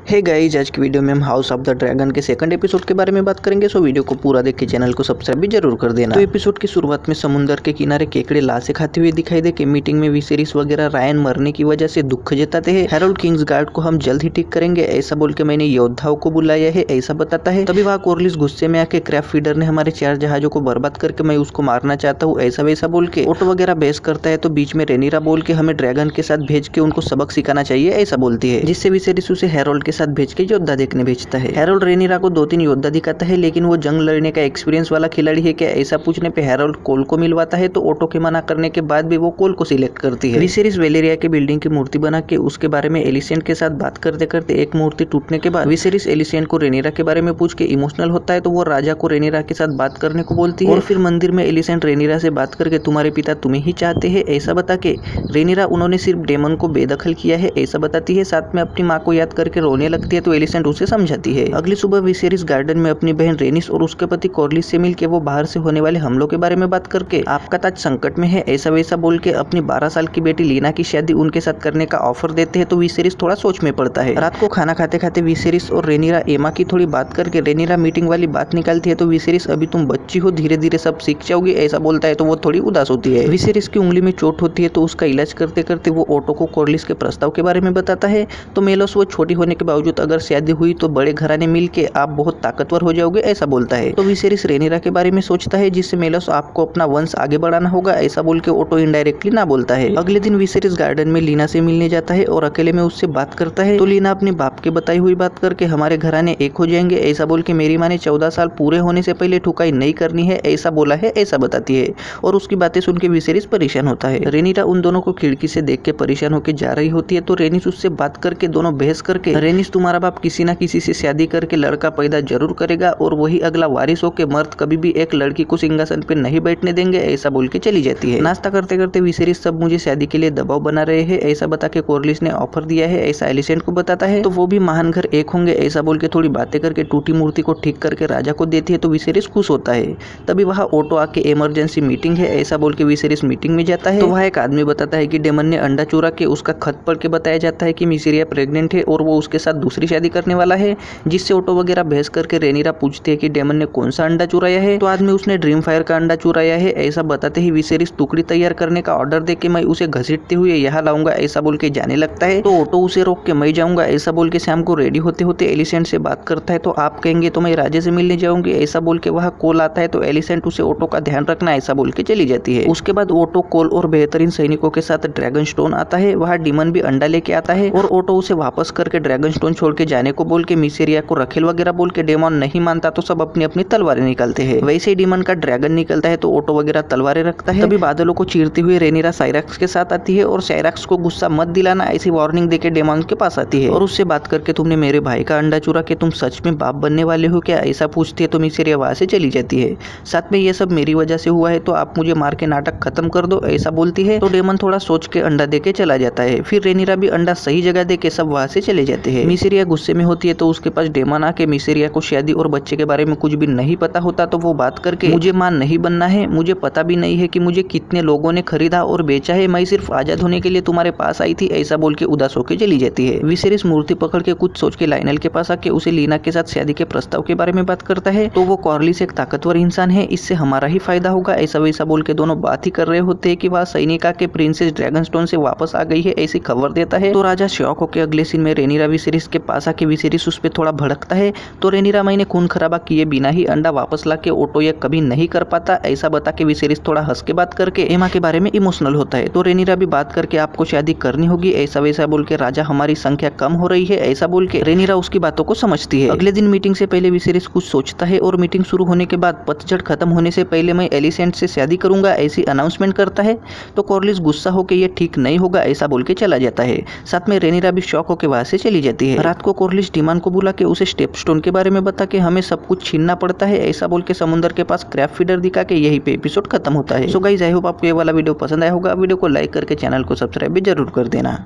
Hey guys, आज की video में हम हाउस ऑफ द ड्रैगन के सेकंड एपिसोड के बारे में बात करेंगे। सो वीडियो को पूरा देख के चैनल को सब्सक्राइब भी जरूर कर देना। तो एपिसोड की शुरुआत में समुद्र के किनारे केकड़े लाशें खाते हुए दिखाई दे के मीटिंग में विसेरिस वगैरह रायन मरने की वजह से दुख जताते हैं। हैरोल्ड किंग्सगार्ड को हम जल्द ही ठीक करेंगे ऐसा बोल के मैंने योद्धाओं को बुलाया है ऐसा बताता है। तभी वहाँ कोरलिस गुस्से में आके क्रैफ्ट फीडर ने हमारे 4 जहाजों को बर्बाद करके मैं उसको मारना चाहता हूँ ऐसा वैसा बोल के ऑटो वगैरह बहस करता है। तो बीच में रेनिरा बोल के हमें ड्रैगन के साथ भेज के उनको सबक सिखाना चाहिए ऐसा बोलती है, जिससे विसेरिस उसे हैरोल्ड के साथ भेज के योद्धा देखने भेजता है। हैरोल्ड रेनिरा को 2-3 योद्धा दिखाता है, लेकिन वो जंग लड़ने का एक्सपीरियंस वाला खिलाड़ी है क्या ऐसा पूछने पे हैरोल्ड कोल को मिलवाता है। तो ऑटो के मना करने के बाद भी वो कोल को सिलेक्ट करती है। विसेरिस वेलेरिया के बिल्डिंग की मूर्ति बना के उसके बारे में एलिसेंट के साथ बात करते करते एक मूर्ति टूटने के बाद विसेरिस एलिसेंट को रेनिरा के बारे में पूछ के इमोशनल होता है। तो वो राजा को रेनिरा के साथ बात करने को बोलती है और फिर मंदिर में एलिसेंट रेनिरा से बात करके तुम्हारे पिता तुम्हें ही चाहते हैं ऐसा बता के रेनिरा उन्होंने सिर्फ डेमन को बेदखल किया है ऐसा बताती है। साथ में अपनी माँ को याद करके रोने लगती है। तो एलिसेंट उसे समझाती है। अगली सुबह विसेरिस गार्डन में अपनी बहन रेनिस और उसके पति कोरलिस से मिलकर वो बाहर से होने वाले हमलों के बारे में बात करके आपका ताज संकट में है ऐसा वैसा बोल के अपनी 12 साल की बेटी लीना की शादी उनके साथ करने का ऑफर देते हैं। तो विसेरिस थोड़ा सोच में पड़ता है। रात को खाना खाते खाते विसेरिस और रेनिरा एमा की थोड़ी बात करके रेनिरा मीटिंग वाली बात निकालती है। तो विसेरिस अभी तुम बच्ची हो, धीरे धीरे सब सीख जाओगी ऐसा बोलता है। तो वो थोड़ी उदास होती है। विसेरिस की उंगली में चोट होती है तो उसका इलाज करते करते वो ऑटो को कोरलिस के प्रस्ताव के बारे में बताता है। तो मेलोस वो छोटी होने के बावजूद अगर शादी हुई तो बड़े घराने मिलके आप बहुत ताकतवर हो जाओगे ऐसा बोलता है। तो विसेरिस रेनिरा के बारे में सोचता है, जिससे मेलोस आपको अपना वंश आगे बढ़ाना होगा ऐसा बोल के ऑटो इनडायरेक्टली ना बोलता है। अगले दिन विसेरिस गार्डन में लीना से मिलने जाता है और अकेले में उससे बात करता है। तो लीना अपने बाप के बताई हुई बात करके हमारे घराने एक हो जाएंगे ऐसा बोल के मेरी माँ ने 14 साल पूरे होने से पहले ठुकाई नहीं करनी है ऐसा बोला है ऐसा बताती है। और उसकी बातें सुन के विसेरिस परेशान होता है। रेनिरा उन दोनों को खिड़की से देख के परेशान होकर जा रही होती है। तो रेनिस उससे बात करके दोनों बहस करके रेनिस तुम्हारा बाप किसी ना किसी से शादी करके लड़का पैदा जरूर करेगा और वही अगला वारिस हो के मर्द कभी भी एक लड़की को सिंहासन पे नहीं बैठने देंगे ऐसा बोल के चली जाती है। नाश्ता करते करते विसेरिस सब मुझे शादी के लिए दबाव बना रहे हैं ऐसा बता के कोरलिस ने ऑफर दिया है ऐसा एलिसेंट को बताता है। तो वो भी महान घर एक होंगे ऐसा बोल के थोड़ी बातें करके टूटी मूर्ति को ठीक करके राजा को देती है। तो विसेरिस खुश होता है। तभी वहाँ ऑटो आके इमरजेंसी मीटिंग है ऐसा बोल के विसेरिस मीटिंग में जाता है। तो वहाँ एक आदमी बताता है कि डेमन ने अंडा चुरा के उसका खत पढ़ के बताया जाता है कि मिसेरिया प्रेग्नेंट है और वो उसके साथ दूसरी शादी करने वाला है, जिससे ऑटो वगैरह बहस करके रेनिरा पूछती है कि डेमन ने कौन सा अंडा चुराया है। तो आदमी उसने ड्रीम फायर का अंडा चुराया है ऐसा बताते ही विसेरिस टुकड़ी तैयार करने का ऑर्डर दे के मैं उसे घसीटते हुए यहाँ लाऊंगा ऐसा बोल के जाने लगता है। तो ऑटो उसे रोक के मैं जाऊंगा ऐसा बोल के शाम को रेडी होते होते एलिसेंट से बात करता है। तो आप कहेंगे तो मैं राजे से मिलने जाऊंगी ऐसा बोल के वहाँ कॉल आता है। तो एलिसेंट उसे ऑटो का ध्यान रखना ऐसा बोल के चली जाती है। उसके बाद ऑटो कॉल और बेहतरीन सैनिकों के साथ ड्रैगन स्टोन आता है। वहाँ डीमन भी अंडा लेके आता है और ऑटो उसे वापस करके ड्रैगन स्टोन छोड़ के जाने को बोल के मिसेरिया को रखेल वगैरह बोल के डेमन नहीं मानता तो सब अपनी अपनी तलवारें निकालते हैं। वैसे ही डीमन का ड्रैगन निकलता है तो ऑटो वगैरह तलवारें रखता है। तभी बादलों को चीरती हुई रेनिरा साइरैक्स के साथ आती है और साइरैक्स को गुस्सा मत दिलाना ऐसी वार्निंग देके डेमन के पास आती है और उससे बात करके तुमने मेरे भाई का अंडा चुरा के तुम सच में बाप बनने वाले हो क्या ऐसा पूछती है। तो मिसेरिया वहां से चली जाती है। साथ में ये सब मेरी वजह से हुआ है तो आप मुझे मार के नाटक खत्म कर दो ऐसा बोलती है। तो डेमन थोड़ा सोच के अंडा देके चला जाता है। फिर रेनिरा भी अंडा सही जगह देके सब वहां से चले जाते हैं। मिसेरिया गुस्से में होती है तो उसके पास डेमन आके मिसेरिया को शादी और बच्चे के बारे में कुछ भी नहीं पता होता। तो वो बात करके मुझे मां नहीं बनना है, मुझे पता भी नहीं है कि मुझे कितने लोगों ने खरीदा और बेचा है, मैं सिर्फ आजाद होने के लिए तुम्हारे पास आई थी ऐसा बोल के उदास होकर चली जाती है। विसेरिस मूर्ति पकड़ के कुछ सोच के लाइनल के पास आके उसे लीना के साथ शादी के प्रस्ताव के बारे में बात करता है। तो वो कोरलिस एक ताकतवर इंसान है, इससे हमारा ही फायदा होगा ऐसा वैसा बोल के दोनों बात ही कर रहे होते हैं कि वह सैनिका के प्रिंसेस ड्रैगन स्टोन से वापस आ गई है ऐसी खबर देता है। तो राजा शॉक होकर अगले सीन में रेनिरा विसेरिस के पास आके विसेरिस उस पर थोड़ा भड़कता है। तो रेनिरा मैंने खून खराबा किए बिना ही अंडा वापस ला के ऑटो ये कभी नहीं कर पाता ऐसा बता के विसेरिस थोड़ा हंस के बात करके एमा के बारे में इमोशनल होता है। तो रेनिरा भी बात करके आपको शादी करनी होगी ऐसा वैसा बोल के राजा हमारी संख्या कम हो रही है ऐसा बोल के रेनिरा उसकी बातों को समझती है। अगले दिन मीटिंग से पहले विसेरिस कुछ सोचता है और मीटिंग शुरू होने के बाद पतझड़ खत्म होने से पहले मैं एलिसेंट से शादी करूंगा ऐसी अनाउंसमेंट करता है। तो कोरलिस गुस्सा होकर ये ठीक नहीं होगा ऐसा बोल के चला जाता है। साथ में रेनिरा भी शॉक होकर वहां से चली जाती है। रात को कोरलिस डीमन को बुला के उसे स्टेप स्टोन के बारे में बता के हमें सब कुछ छीनना पड़ता है ऐसा बोल के समुद्र के पास क्रैफ्ट फीडर दिखा के यही पे एपिसोड खत्म होता है। सो गाइस, आई होप आपको ये वाला वीडियो पसंद आया होगा। वीडियो को लाइक करके चैनल को सब्सक्राइब भी जरूर कर देना।